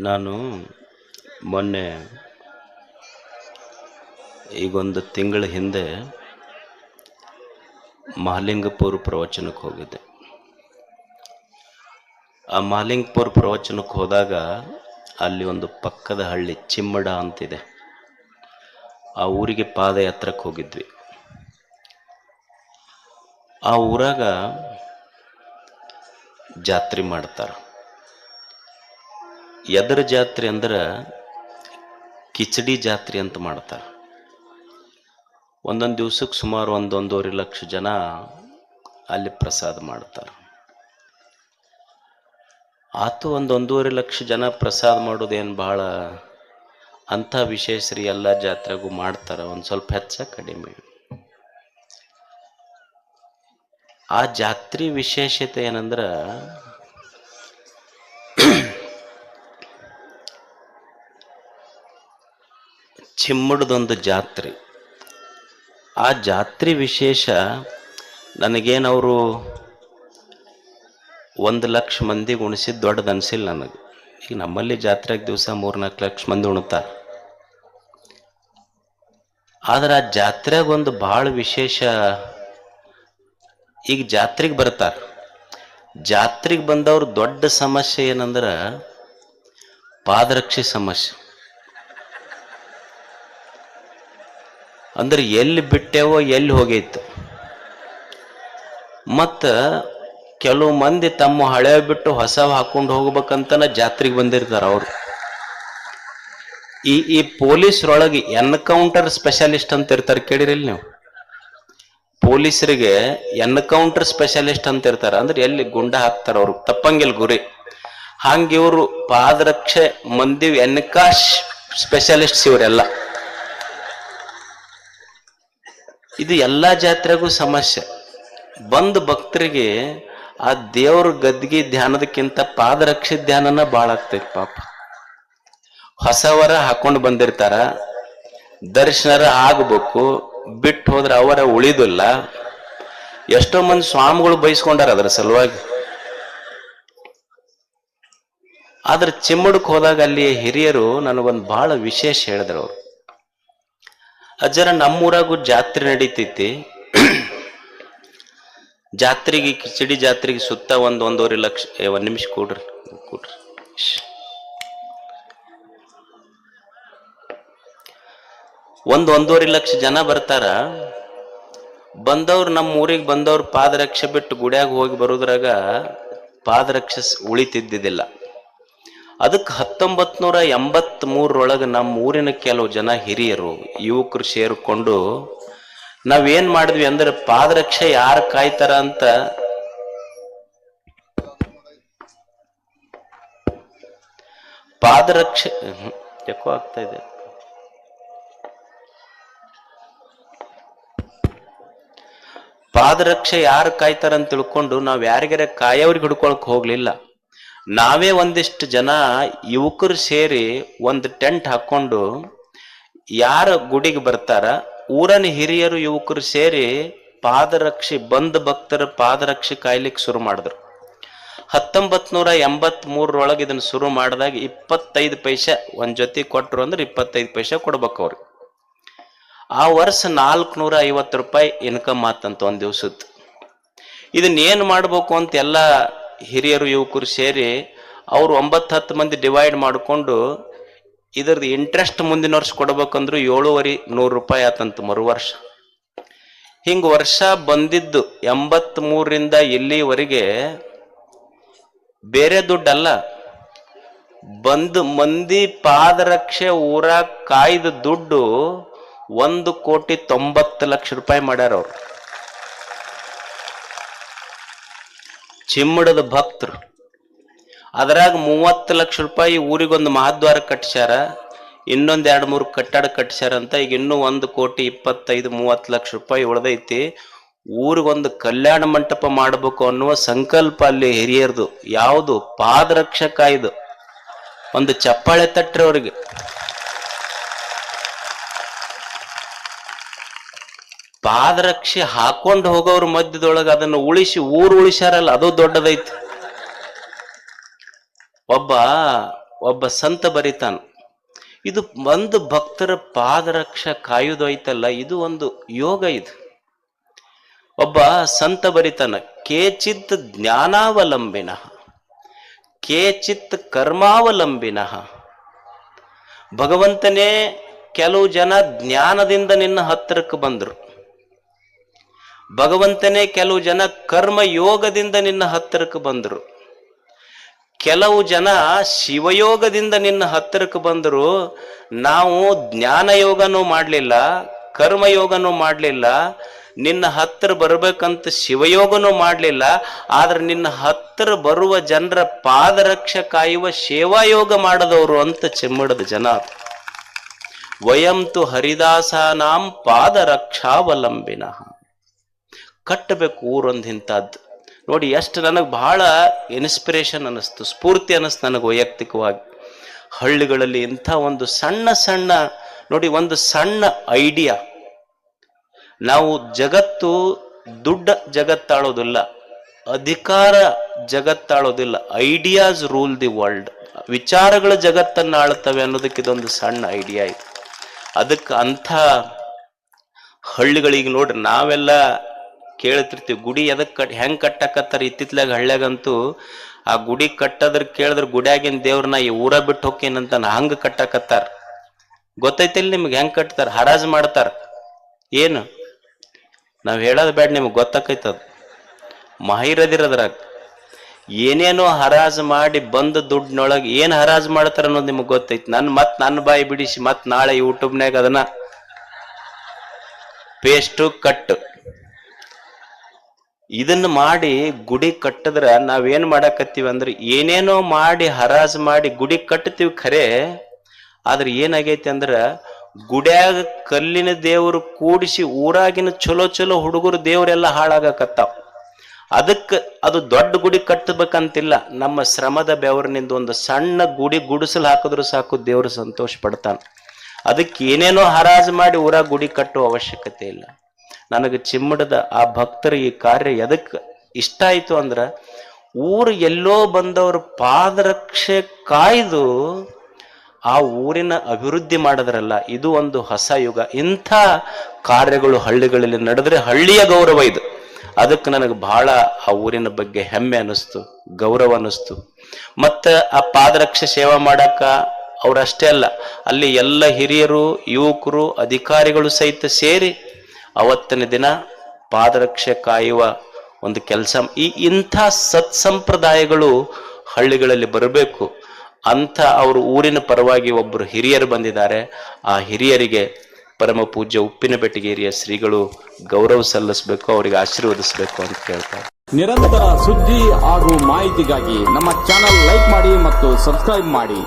ನಾನು ಮೊನ್ನೆ ಈಗೊಂದು ತಿಂಗಳ ಹಿಂದೆ ಮಹಾಲಿಂಗಪುರ ಪ್ರವಚನಕ್ಕೆ ಹೋಗಿದ್ದೆ. ಆ ಮಹಾಲಿಂಗಪುರ ಪ್ರವಚನಕ್ಕೆ ಹೋದಾಗ ಅಲ್ಲಿ ಒಂದು ಪಕ್ಕದ ಹಳ್ಳಿ ಚಿಮ್ಮಡ ಅಂತಿದೆ, ಆ ಊರಿಗೆ ಪಾದಯಾತ್ರಕ್ಕೆ ಹೋಗಿದ್ವಿ. ಆ ಊರಾಗ ಜಾತ್ರೆ ಮಾಡ್ತಾರ. ಎದರ ಜಾತ್ರೆ ಅಂದ್ರೆ ಕಿಚಡಿ ಜಾತ್ರೆ ಅಂತ ಮಾಡ್ತಾರ. ಒಂದೊಂದು ದಿವ್ಸಕ್ಕೆ ಸುಮಾರು 1-1.5 ಲಕ್ಷ ಜನ ಅಲ್ಲಿ ಪ್ರಸಾದ ಮಾಡ್ತಾರೆ. ಆತು 1-1.5 ಲಕ್ಷ ಜನ ಪ್ರಸಾದ ಮಾಡೋದೇನು ಭಾಳ ಅಂಥ ವಿಶೇಷ ರೀ. ಎಲ್ಲ ಜಾತ್ರೆಗೂ ಮಾಡ್ತಾರೆ, ಒಂದು ಸ್ವಲ್ಪ ಹೆಚ್ಚ ಕಡಿಮೆ. ಆ ಜಾತ್ರೆ ವಿಶೇಷತೆ ಏನಂದ್ರೆ ಚಿಮ್ಮಡದೊಂದು ಜಾತ್ರೆ. ಆ ಜಾತ್ರೆ ವಿಶೇಷ ನನಗೇನವರು 1 ಲಕ್ಷ ಮಂದಿಗೆ ಉಣಿಸಿದ್ದು ದೊಡ್ಡದು ಅನಿಸಿಲ್ಲ ನನಗೆ. ಈಗ ನಮ್ಮಲ್ಲಿ ಜಾತ್ರೆಗೆ ದಿವಸ 3-4 ಲಕ್ಷ ಮಂದಿ ಉಣ್ತಾರೆ. ಆದ್ರೆ ಆ ಜಾತ್ರೆಗೆ ಒಂದು ಭಾಳ ವಿಶೇಷ. ಈಗ ಜಾತ್ರೆಗೆ ಬರ್ತಾರೆ, ಜಾತ್ರೆಗೆ ಬಂದವ್ರ ದೊಡ್ಡ ಸಮಸ್ಯೆ ಏನಂದ್ರೆ ಪಾದರಕ್ಷೆ ಸಮಸ್ಯೆ. ಅಂದ್ರೆ ಎಲ್ಲಿ ಬಿಟ್ಟೇವೋ ಎಲ್ಲಿ ಹೋಗೈತು. ಮತ್ತು ಕೆಲವು ಮಂದಿ ತಮ್ಮ ಹಳೆ ಬಿಟ್ಟು ಹೊಸವು ಹಾಕೊಂಡು ಹೋಗ್ಬೇಕಂತನ ಜಾತ್ರೆಗೆ ಬಂದಿರ್ತಾರೆ ಅವರು. ಈ ಪೊಲೀಸ್ರೊಳಗೆ ಎನ್ಕೌಂಟರ್ ಸ್ಪೆಷಲಿಸ್ಟ್ ಅಂತ ಇರ್ತಾರೆ, ಕೇಳಿರಿಲ್ಲ ನೀವು? ಪೊಲೀಸರಿಗೆ ಎನ್ಕೌಂಟರ್ ಸ್ಪೆಷಲಿಸ್ಟ್ ಅಂತ ಇರ್ತಾರೆ. ಅಂದ್ರೆ ಎಲ್ಲಿ ಗುಂಡ ಹಾಕ್ತಾರ ಅವ್ರು, ತಪ್ಪಂಗಿಲ್ಲ ಗುರಿ. ಹಂಗೆ ಇವರು ಪಾದರಕ್ಷೆ ಮಂದಿ ಎನ್ಕಾಶ್ ಸ್ಪೆಷಲಿಸ್ಟ್ಸ್ ಇವರೆಲ್ಲ. ಇದು ಎಲ್ಲ ಜಾತ್ರೆಗೂ ಸಮಸ್ಯೆ. ಬಂದು ಭಕ್ತರಿಗೆ ಆ ದೇವ್ರ ಗದ್ಗಿ ಧ್ಯಾನದಕ್ಕಿಂತ ಪಾದರಕ್ಷೆ ಧ್ಯಾನನ ಭಾಳ ಆಗ್ತೈತಿ. ಪಾಪ ಹೊಸವರ ಹಾಕೊಂಡು ಬಂದಿರ್ತಾರ, ದರ್ಶನರ ಆಗ್ಬೇಕು, ಬಿಟ್ಟು ಹೋದ್ರೆ ಅವರ ಉಳಿದಿಲ್ಲ. ಎಷ್ಟೋ ಮಂದಿ ಸ್ವಾಮಿಗಳು ಬಯಸ್ಕೊಂಡಾರ ಅದರ ಸಲುವಾಗಿ. ಆದ್ರೆ ಚಿಮ್ಮಡಕ್ಕೆ ಹೋದಾಗ ಅಲ್ಲಿ ಹಿರಿಯರು ನನಗೊಂದು ಬಹಳ ವಿಶೇಷ ಹೇಳಿದ್ರು. ಅವರು ಅಜ್ಜರ ನಮ್ಮೂರಾಗೂ ಜಾತ್ರೆ ನಡೀತೈತಿ, ಜಾತ್ರೆಗೆ ಕಿಚಡಿ ಜಾತ್ರೆಗೆ ಸುತ್ತ 1-1.5 ಲಕ್ಷ. 1 ನಿಮಿಷ ಕೂಡ್ರಿ. 1-1.5 ಲಕ್ಷ ಜನ ಬರ್ತಾರ. ಬಂದವ್ರು ನಮ್ಮ ಊರಿಗೆ ಬಂದವ್ರು ಪಾದರಕ್ಷೆ ಬಿಟ್ಟು ಗುಡಿಯಾಗ ಹೋಗಿ ಬರೋದ್ರಾಗ ಪಾದರಕ್ಷೆ ಉಳಿತಿದ್ದಿದ್ದಿಲ್ಲ. ಅದಕ್ಕೆ 1983 ನಮ್ಮ ಊರಿನ ಕೆಲವು ಜನ ಹಿರಿಯರು ಯುವಕರು ಸೇರಿಕೊಂಡು ನಾವೇನ್ ಮಾಡಿದ್ವಿ ಅಂದ್ರೆ ಪಾದರಕ್ಷೆ ಯಾರು ಕಾಯ್ತಾರ ಅಂತ ಪಾದರಕ್ಷೆ ಯಾಕೋ ಆಗ್ತಾ ಇದೆ. ಪಾದರಕ್ಷೆ ಯಾರು ಕಾಯ್ತಾರ ಅಂತ ತಿಳ್ಕೊಂಡು ನಾವ್ ಯಾರಿಗಾರ ಕಾಯೋರಿಗೆ ಹಿಡ್ಕೊಳಕ್ ಹೋಗ್ಲಿಲ್ಲ. ನಾವೇ ಒಂದಿಷ್ಟು ಜನ ಯುವಕರು ಸೇರಿ ಒಂದು ಟೆಂಟ್ ಹಾಕೊಂಡು ಯಾರ ಗುಡಿಗೆ ಬರ್ತಾರ ಊರನ ಹಿರಿಯರು ಯುವಕರು ಸೇರಿ ಪಾದರಕ್ಷೆ ಬಂದ ಭಕ್ತರ ಪಾದರಕ್ಷೆ ಕಾಯ್ಲಿಕ್ಕೆ ಶುರು ಮಾಡಿದ್ರು. 1983 ಇದನ್ನ ಶುರು ಮಾಡಿದಾಗ 25 ಪೈಸೆ ಒಂದ್ ಜೊತೆ ಕೊಟ್ರು ಅಂದ್ರೆ 25 ಪೈಸೆ ಕೊಡ್ಬೇಕು ಅವ್ರಿಗೆ. ಆ ವರ್ಷ 450 ರೂಪಾಯಿ ಇನ್ಕಮ್ ಆತಂತ ಒಂದ್ ದಿವ್ಸದ್ದು. ಇದನ್ನ ಏನ್ ಮಾಡ್ಬೇಕು ಅಂತ ಎಲ್ಲ ಹಿರಿಯರು ಯುವಕರು ಸೇರಿ ಅವ್ರು 9-10 ಮಂದಿ ಡಿವೈಡ್ ಮಾಡಿಕೊಂಡು ಇದ್ರದ್ದು ಇಂಟ್ರೆಸ್ಟ್ ಮುಂದಿನ ವರ್ಷ ಕೊಡ್ಬೇಕಂದ್ರು 7,500 ರೂಪಾಯಿ ಆತಂತ ಮರು ವರ್ಷ. ಹಿಂಗ ವರ್ಷ ಬಂದಿದ್ದು 83ರಿಂದ ಇಲ್ಲಿವರೆಗೆ ಬೇರೆ ದುಡ್ಡಲ್ಲ, ಬಂದು ಮಂದಿ ಪಾದರಕ್ಷೆ ಊರಾಗ ಕಾಯ್ದ ದುಡ್ಡು 1,90 ಲಕ್ಷ ರೂಪಾಯಿ ಮಾಡ್ಯಾರ ಅವ್ರು. ಚಿಮ್ಮಡದ ಭಕ್ತರು ಅದರಾಗ 30 ಲಕ್ಷ ರೂಪಾಯಿ ಊರಿಗೊಂದು ಮಹಾದ್ವಾರ ಕಟ್ಸ್ಯಾರ, ಇನ್ನೊಂದು 2-3 ಕಟ್ಟಡ ಕಟ್ಸ್ಯಾರ ಅಂತ. ಈಗ ಇನ್ನೂ 1,25-30 ಲಕ್ಷ ರೂಪಾಯಿ ಉಳ್ದೈತಿ. ಊರಿಗೊಂದು ಕಲ್ಯಾಣ ಮಂಟಪ ಮಾಡಬೇಕು ಅನ್ನುವ ಸಂಕಲ್ಪ ಅಲ್ಲಿ ಹಿರಿಯರ್ದು. ಯಾವುದು? ಪಾದರಕ್ಷೆ ಕಾಯ್ದು. ಒಂದು ಚಪ್ಪಾಳೆ ತಟ್ರಿ ಅವ್ರಿಗೆ. ಪಾದರಕ್ಷೆ ಹಾಕೊಂಡು ಹೋಗೋರ ಮಧ್ಯದೊಳಗೆ ಅದನ್ನು ಉಳಿಸಿ ಊರು ಉಳಿಸ್ಯಾರಲ್ಲ, ಅದು ದೊಡ್ಡದೈತಿ. ಒಬ್ಬ ಸಂತ ಬರಿತಾನ, ಇದು ಒಂದು ಭಕ್ತರ ಪಾದರಕ್ಷ ಕಾಯುವುದೈತಲ್ಲ, ಇದು ಒಂದು ಯೋಗ. ಇದು ಒಬ್ಬ ಸಂತ ಬರಿತಾನ, ಕೇಚಿತ್ ಜ್ಞಾನಾವಲಂಬಿನ ಕೇಚಿತ್ ಕರ್ಮಾವಲಂಬಿನ. ಭಗವಂತನೇ ಕೆಲವು ಜನ ಜ್ಞಾನದಿಂದ ನಿನ್ನ ಹತ್ತಿರಕ್ಕೆ ಬಂದರು, ಭಗವಂತನೇ ಕೆಲವು ಜನ ಕರ್ಮ ಯೋಗದಿಂದ ನಿನ್ನ ಹತ್ತಿರಕ್ಕೆ ಬಂದರು, ಕೆಲವು ಜನ ಶಿವಯೋಗದಿಂದ ನಿನ್ನ ಹತ್ತಿರಕ್ಕೆ ಬಂದರು. ನಾವು ಜ್ಞಾನ ಯೋಗನೂ ಮಾಡಲಿಲ್ಲ, ಕರ್ಮಯೋಗನೂ ಮಾಡಲಿಲ್ಲ, ನಿನ್ನ ಹತ್ತಿರ ಬರ್ಬೇಕಂತ ಶಿವಯೋಗನೂ ಮಾಡಲಿಲ್ಲ, ಆದ್ರೆ ನಿನ್ನ ಹತ್ತಿರ ಬರುವ ಜನರ ಪಾದರಕ್ಷ ಕಾಯುವ ಸೇವಾಯೋಗ ಮಾಡದವರು ಅಂತ ಚಿಮ್ಮಡದ ಜನ. ವಯಂತು ಹರಿದಾಸನಾಂ ಪಾದರಕ್ಷಾವಲಂಬಿನ. ಕಟ್ಟಬೇಕು ಊರೊಂದು ಇಂಥದ್ದು. ನೋಡಿ ಎಷ್ಟು ನನಗೆ ಬಹಳ ಇನ್ಸ್ಪಿರೇಷನ್ ಅನ್ನಿಸ್ತು, ಸ್ಫೂರ್ತಿ ಅನ್ನಿಸ್ತು ನನಗೆ ವೈಯಕ್ತಿಕವಾಗಿ. ಹಳ್ಳಿಗಳಲ್ಲಿ ಇಂಥ ಒಂದು ಸಣ್ಣ ಸಣ್ಣ ನೋಡಿ, ಒಂದು ಸಣ್ಣ ಐಡಿಯಾ. ನಾವು ಜಗತ್ತು ದುಡ್ಡ ಜಗತ್ತಾಳೋದಿಲ್ಲ, ಅಧಿಕಾರ ಜಗತ್ತಾಳೋದಿಲ್ಲ, ಐಡಿಯಾಸ್ ರೂಲ್ ದಿ ವರ್ಲ್ಡ್. ವಿಚಾರಗಳ ಜಗತ್ತನ್ನು ಆಳ್ತವೆ ಅನ್ನೋದಕ್ಕೆ ಇದೊಂದು ಸಣ್ಣ ಐಡಿಯಾ ಇದೆ. ಅದಕ್ಕೆ ಅಂಥ ಹಳ್ಳಿಗಳಿಗೆ ನೋಡ್ರಿ, ನಾವೆಲ್ಲ ಕೇಳ್ತಿರ್ತೀವಿ ಗುಡಿ ಎದಕ್ಕೆ ಹೆಂಗೆ ಕಟ್ಟಕತ್ತಾರ. ಇತ್ತಿತ್ಲಾಗ ಹಳ್ಳ್ಯಾಗಂತೂ ಆ ಗುಡಿ ಕಟ್ಟದ್ರ ಕೇಳಿದ್ರೆ ಗುಡಿಯಾಗಿನ ದೇವ್ರನ್ನ ಈ ಊರ ಬಿಟ್ಟು ಹೋಗ್ಕೇನಂತ ಹಂಗೆ ಕಟ್ಟಕತ್ತಾರ. ಗೊತ್ತೈತಿಲ್ಲ ನಿಮ್ಗೆ ಹೆಂಗೆ ಕಟ್ತಾರ? ಹರಾಜು ಮಾಡ್ತಾರ. ಏನು ನಾವು ಹೇಳೋದು ಬೇಡ, ನಿಮ್ಗೆ ಗೊತ್ತಾಕೈತದ. ಮಾಹಿರದಿರದ್ರಾಗ ಏನೇನೋ ಹರಾಜು ಮಾಡಿ ಬಂದ ದುಡ್ಡಿನೊಳಗೆ ಏನು ಹರಾಜು ಮಾಡ್ತಾರ ಅನ್ನೋದು ನಿಮ್ಗೆ ಗೊತ್ತೈತಿ. ನನ್ನ ಬಾಯಿ ಬಿಡಿಸಿ ನಾಳೆ ಯೂಟ್ಯೂಬ್ನಾಗ ಅದನ್ನ ಪೇಸ್ಟು ಕಟ್ಟು ಇದನ್ನ ಮಾಡಿ ಗುಡಿ ಕಟ್ಟಿದ್ರ ನಾವೇನ್ ಮಾಡಕತ್ತೀವಿ ಅಂದ್ರೆ ಏನೇನೋ ಮಾಡಿ ಹರಾಜು ಮಾಡಿ ಗುಡಿ ಕಟ್ತೀವಿ ಖರೆ. ಆದ್ರೆ ಏನಾಗೈತಿ ಅಂದ್ರ ಗುಡ್ಯಾಗ ಕಲ್ಲಿನ ದೇವರು ಕೂಡಿಸಿ ಊರಾಗಿನ ಚಲೋ ಚಲೋ ಹುಡುಗರು ದೇವರೆಲ್ಲ ಹಾಳಾಗಕತ್ತಾವ. ಅದಕ್ಕೆ ಅದು ದೊಡ್ಡ ಗುಡಿ ಕಟ್ಟಬೇಕಂತಿಲ್ಲ, ನಮ್ಮ ಶ್ರಮದ ಬೆವರಿನಿಂದ ಒಂದು ಸಣ್ಣ ಗುಡಿ ಗುಡಿಸಲು ಹಾಕಿದ್ರು ಸಾಕು, ದೇವರು ಸಂತೋಷ ಪಡ್ತಾನ. ಅದಕ್ಕೆ ಏನೇನೋ ಹರಾಜು ಮಾಡಿ ಊರಾಗ ಗುಡಿ ಕಟ್ಟುವ ಅವಶ್ಯಕತೆ ಇಲ್ಲ. ನನಗೆ ಚಿಮ್ಮಡದ ಆ ಭಕ್ತರ ಈ ಕಾರ್ಯ ಎದಕ್ಕೆ ಇಷ್ಟ ಆಯ್ತು ಅಂದ್ರ, ಊರು ಎಲ್ಲೋ ಬಂದವರು ಪಾದರಕ್ಷೆ ಕಾಯ್ದು ಆ ಊರಿನ ಅಭಿವೃದ್ಧಿ ಮಾಡಿದ್ರಲ್ಲ, ಇದು ಒಂದು ಹೊಸ ಯುಗ. ಇಂಥ ಕಾರ್ಯಗಳು ಹಳ್ಳಿಗಳಲ್ಲಿ ನಡೆದ್ರೆ ಹಳ್ಳಿಯ ಗೌರವ ಇದು. ಅದಕ್ಕೆ ನನಗೆ ಬಹಳ ಆ ಊರಿನ ಬಗ್ಗೆ ಹೆಮ್ಮೆ ಅನಿಸ್ತು, ಗೌರವ ಅನಿಸ್ತು. ಮತ್ತು ಆ ಪಾದರಕ್ಷೆ ಸೇವಾ ಮಾಡಕ್ಕ ಅವರಷ್ಟೇ ಅಲ್ಲ, ಅಲ್ಲಿ ಎಲ್ಲ ಹಿರಿಯರು, ಯುವಕರು, ಅಧಿಕಾರಿಗಳು ಸಹಿತ ಸೇರಿ ಅವತ್ತಿನ ದಿನ ಪಾದರಕ್ಷೆ ಕಾಯುವ ಒಂದು ಕೆಲಸ. ಇಂಥ ಸತ್ಸಂಪ್ರದಾಯಗಳು ಹಳ್ಳಿಗಳಲ್ಲಿ ಬರಬೇಕು ಅಂತ ಅವರು ಊರಿನ ಪರವಾಗಿ ಒಬ್ಬರು ಹಿರಿಯರು ಬಂದಿದ್ದಾರೆ. ಆ ಹಿರಿಯರಿಗೆ ಪರಮ ಪೂಜ್ಯ ಉಪ್ಪಿನಬೆಟಗೇರಿಯ ಶ್ರೀಗಳು ಗೌರವ ಸಲ್ಲಿಸಬೇಕು, ಅವರಿಗೆ ಆಶೀರ್ವದಿಸಬೇಕು ಅಂತ ಕೇಳ್ತಾರೆ. ನಿರಂತರ ಸುದ್ದಿ ಹಾಗೂ ಮಾಹಿತಿಗಾಗಿ ನಮ್ಮ ಚಾನೆಲ್ ಲೈಕ್ ಮಾಡಿ ಮತ್ತು ಸಬ್ಸ್ಕ್ರೈಬ್ ಮಾಡಿ.